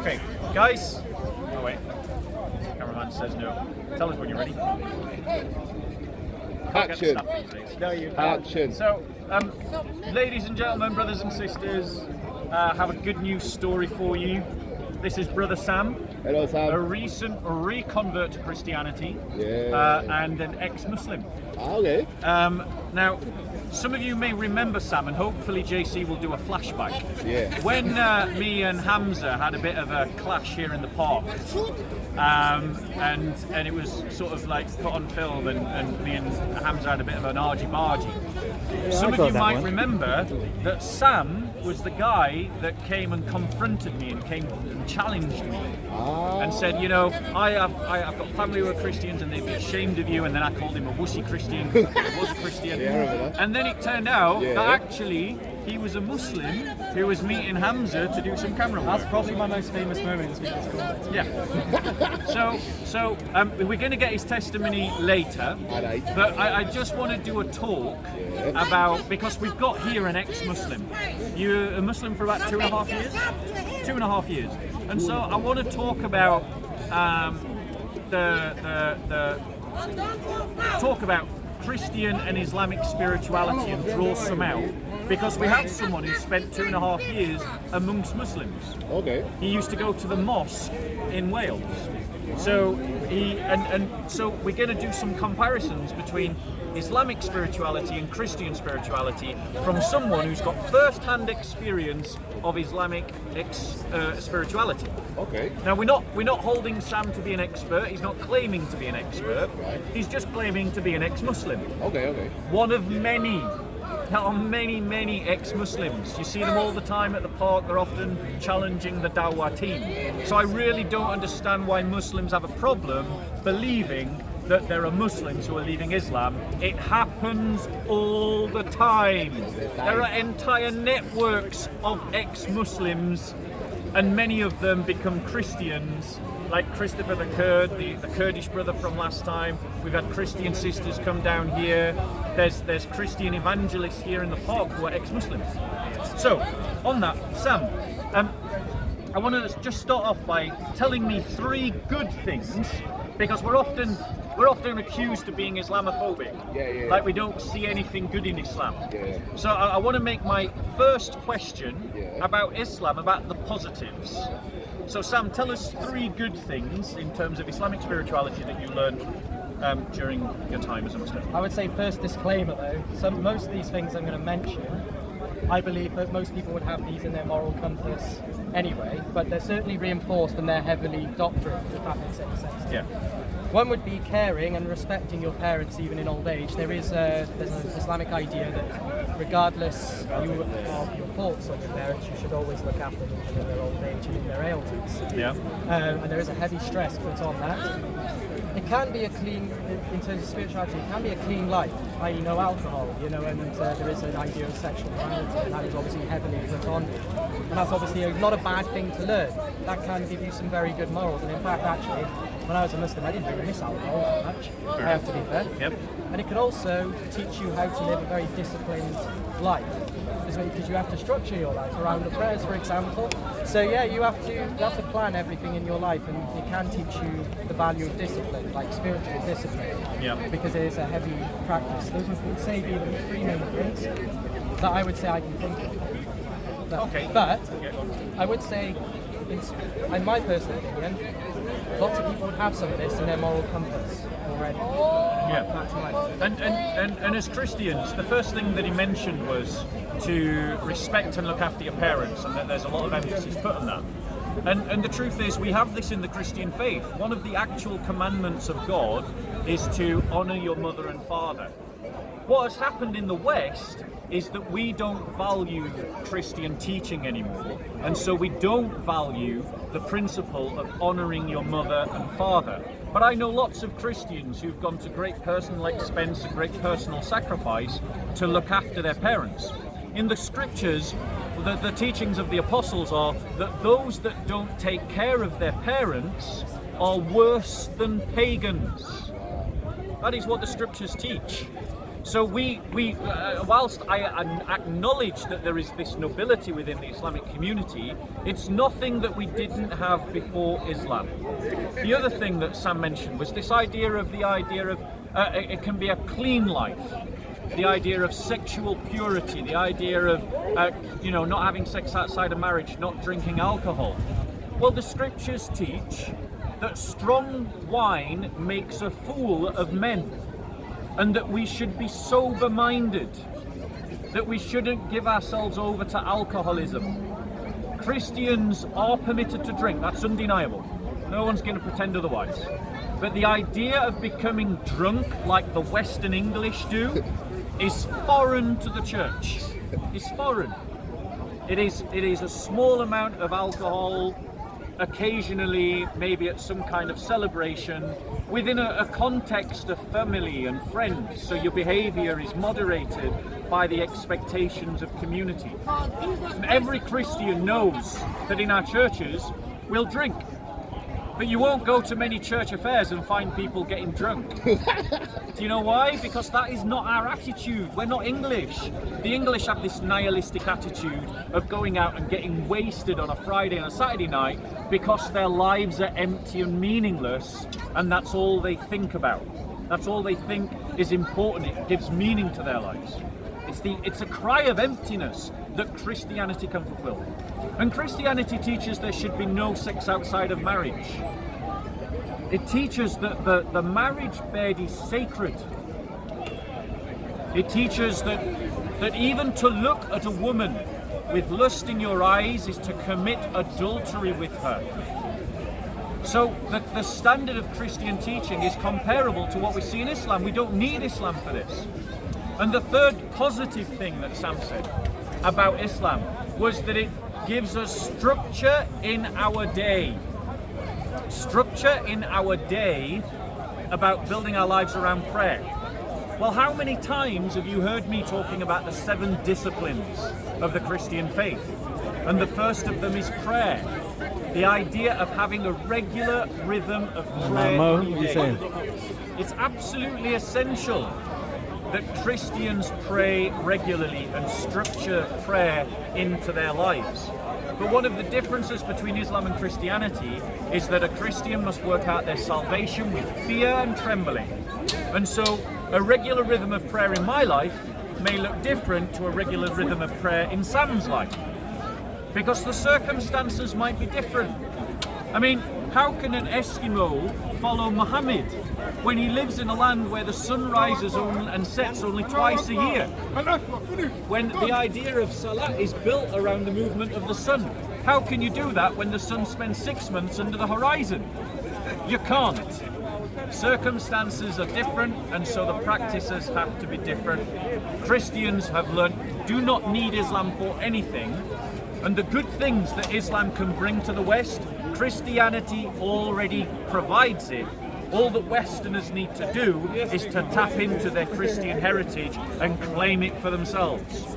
Okay, guys. Oh wait, cameraman says no. Tell us when you're ready. Action. No, you. Action. So, ladies and gentlemen, brothers and sisters, have a good news story for you. This is Brother Sam. Hello, Sam. A recent reconvert to Christianity, Yeah. and an ex-Muslim. Okay. Now, some of you may remember Sam, and hopefully JC will do a flashback. Yeah. When me and Hamza had a bit of a clash here in the park, and it was sort of like put on film, and me and Hamza had a bit of an argy-bargy. Some of you might remember that Sam was the guy that came and confronted me and came and challenged me and said, you know, I've got family who are Christians and they'd be ashamed of you, and then I called him a wussy Christian because he was a Christian. Yeah, I remember that. And then it turned out that actually he was a Muslim who was meeting Hamza to do some camera work. That's probably my most famous moment. Yeah. So we're going to get his testimony later, Alright. but I just want to do a talk about, because we've got here an ex-Muslim. You're a Muslim for about 2.5 years? 2.5 years. And so I want to talk about talk about Christian and Islamic spirituality and draw some out, because we have someone who spent 2.5 years amongst Muslims. Okay. He used to go to the mosque in Wales. So so we're going to do some comparisons between Islamic spirituality and Christian spirituality from someone who's got first-hand experience of Islamic spirituality. Okay. Now we're not holding Sam to be an expert. He's not claiming to be an expert. Right. He's just claiming to be an ex-Muslim. Okay. Okay. One of many. There are many ex-Muslims. You see them all the time at the park. They're often challenging the Dawah team. So I really don't understand why Muslims have a problem believing that there are Muslims who are leaving Islam. It happens all the time. There are entire networks of ex-Muslims, and many of them become Christians, like Christopher the Kurd, the Kurdish brother from last time. We've had Christian sisters come down here. There's Christian evangelists here in the park who are ex-Muslims. So, on that, Sam, I want to just start off by telling me 3 good things, because we're often accused of being Islamophobic. Yeah. Like we don't see anything good in Islam. Yeah. So I want to make my first question Yeah. about Islam, about the positives. So Sam, tell us 3 good things in terms of Islamic spirituality that you learned during your time as a Muslim. I would say first disclaimer though, most of these things I'm going to mention, I believe that most people would have these in their moral compass anyway, but they're certainly reinforced and they're heavily doctrined, if that makes any sense. Yeah. One would be caring and respecting your parents even in old age. There's an Islamic idea that regardless of your thoughts on your parents, you should always look after them in their old age and in their ailments. Yeah. And there is a heavy stress put on that. It can be a clean, in terms of spirituality, it can be a clean life, i.e. no alcohol, and there is an idea of sexual morality, and that is obviously heavily put on. And that's obviously not a bad thing to learn. That can give you some very good morals. And in fact, actually, when I was a Muslim, I didn't really miss alcohol that much, I have to be fair. Yep. And it can also teach you how to live a very disciplined life, because you have to structure your life around the prayers, for example. So yeah, you have to plan everything in your life, and it can teach you the value of discipline, like spiritual discipline. Yeah. Because it is a heavy practice. Those would say be the 3 main things that I would say I can think of. Okay. But I would say, in my personal opinion, lots of people would have some of this in their moral compass already. Yeah. That's mine. And as Christians, the first thing that he mentioned was to respect and look after your parents, and that there's a lot of emphasis put on that. And the truth is, we have this in the Christian faith. One of the actual commandments of God is to honour your mother and father. What has happened in the West is that we don't value Christian teaching anymore, and so we don't value the principle of honouring your mother and father. But I know lots of Christians who've gone to great personal expense and great personal sacrifice to look after their parents. In the scriptures, the teachings of the apostles are that those that don't take care of their parents are worse than pagans. That is what the scriptures teach. So whilst I acknowledge that there is this nobility within the Islamic community, it's nothing that we didn't have before Islam. The other thing that Sam mentioned was this idea of it can be a clean life, the idea of sexual purity, the idea of not having sex outside of marriage, not drinking alcohol. Well, the scriptures teach that strong wine makes a fool of men, and that we should be sober-minded, that we shouldn't give ourselves over to alcoholism. Christians are permitted to drink, that's undeniable. No one's going to pretend otherwise. But the idea of becoming drunk like the Western English do is foreign to the church. It's foreign. It is a small amount of alcohol, occasionally, maybe at some kind of celebration, within a context of family and friends, so your behaviour is moderated by the expectations of community. Every Christian knows that in our churches we'll drink, but you won't go to many church affairs and find people getting drunk. Do you know why? Because that is not our attitude. We're not English. The English have this nihilistic attitude of going out and getting wasted on a Friday and a Saturday night because their lives are empty and meaningless, and that's all they think about. That's all they think is important. It gives meaning to their lives. It's a cry of emptiness that Christianity can fulfill. And Christianity teaches there should be no sex outside of marriage. It teaches that the marriage bed is sacred. It teaches that even to look at a woman with lust in your eyes is to commit adultery with her. So the standard of Christian teaching is comparable to what we see in Islam. We don't need Islam for this. And the third positive thing that Sam said about Islam was that it gives us structure in our day. Structure in our day about building our lives around prayer. Well, how many times have you heard me talking about the 7 disciplines of the Christian faith? And the first of them is prayer. The idea of having a regular rhythm of prayer. It's absolutely essential that Christians pray regularly and structure prayer into their lives. But one of the differences between Islam and Christianity is that a Christian must work out their salvation with fear and trembling. And so a regular rhythm of prayer in my life may look different to a regular rhythm of prayer in Sam's life, because the circumstances might be different. I mean, how can an Eskimo follow Muhammad when he lives in a land where the sun rises and sets only twice a year? When the idea of Salah is built around the movement of the sun. How can you do that when the sun spends 6 months under the horizon? You can't. Circumstances are different, and so the practices have to be different. Christians have learned do not need Islam for anything, and the good things that Islam can bring to the West, Christianity already provides it. All that Westerners need to do is to tap into their Christian heritage and claim it for themselves.